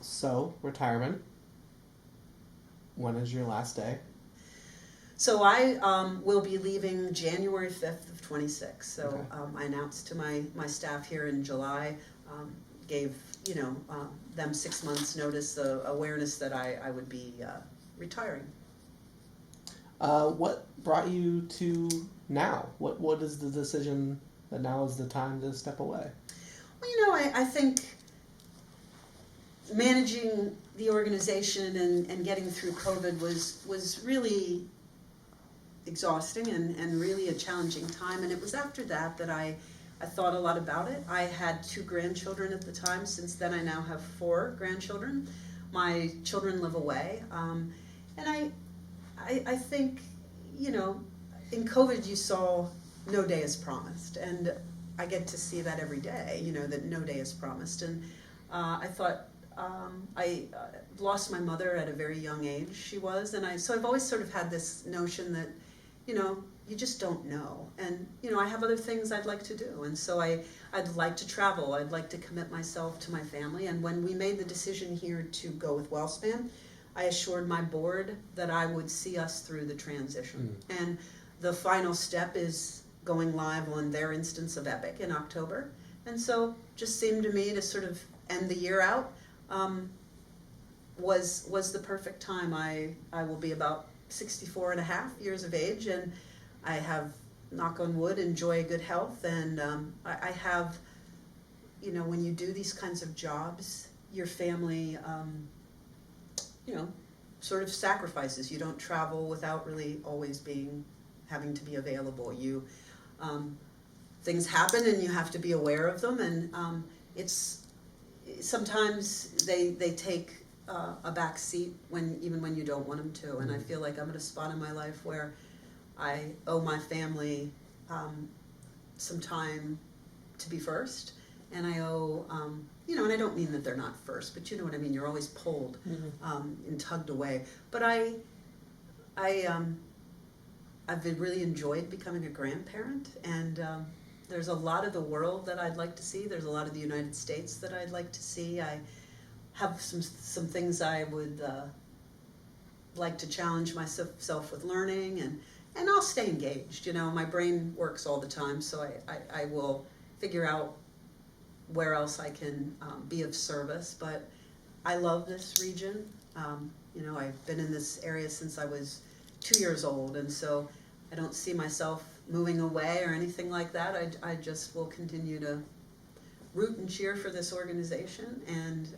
So, retirement. When is your last day? So I will be leaving January 5th of 26. So Okay. I announced to my staff here in July, gave them 6 months notice, awareness that I would be retiring. What brought you to now? What is the decision that now is the time to step away? Well, I think managing the organization and getting through COVID was really exhausting and really a challenging time. And it was after that I thought a lot about it. I had 2 grandchildren at the time. Since then, I now have 4 grandchildren. My children live away. And I think, in COVID you saw no day is promised. And I get to see that every day, that no day is promised. And I thought, I lost my mother at a very young age, she was. And so I've always sort of had this notion that, you just don't know. And, I have other things I'd like to do. And so I'd like to travel. I'd like to commit myself to my family. And when we made the decision here to go with Wellspan, I assured my board that I would see us through the transition. And the final step is going live on their instance of Epic in October. And so just seemed to me to sort of end the year out was the perfect time. I will be about 64 and a half years of age, and I have, knock on wood, enjoy good health. And I have, when you do these kinds of jobs, your family, sort of sacrifices. You don't travel without really always having to be available. Things happen and you have to be aware of them, and it's sometimes they take a back seat even when you don't want them to. And I feel like I'm at a spot in my life where I owe my family some time to be first, and I owe and I don't mean that they're not first, but you know what I mean. You're always pulled and tugged away. But I've really enjoyed becoming a grandparent, and there's a lot of the world that I'd like to see. There's a lot of the United States that I'd like to see. I have some things I would like to challenge myself with learning, and I'll stay engaged. My brain works all the time, so I will figure out where else I can be of service. But I love this region. I've been in this area since I was 2 years old, and so I don't see myself moving away or anything like that. I just will continue to root and cheer for this organization, and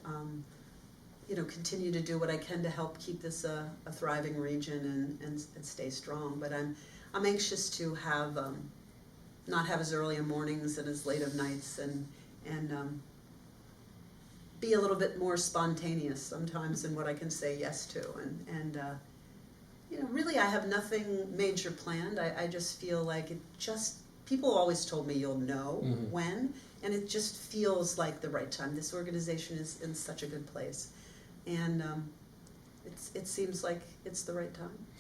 continue to do what I can to help keep this a thriving region and stay strong. But I'm anxious to have not have as early in mornings and as late of nights, and be a little bit more spontaneous sometimes in what I can say yes to. And really I have nothing major planned. I just feel like people always told me you'll know when, and it just feels like the right time. This organization is in such a good place, and it seems like it's the right time.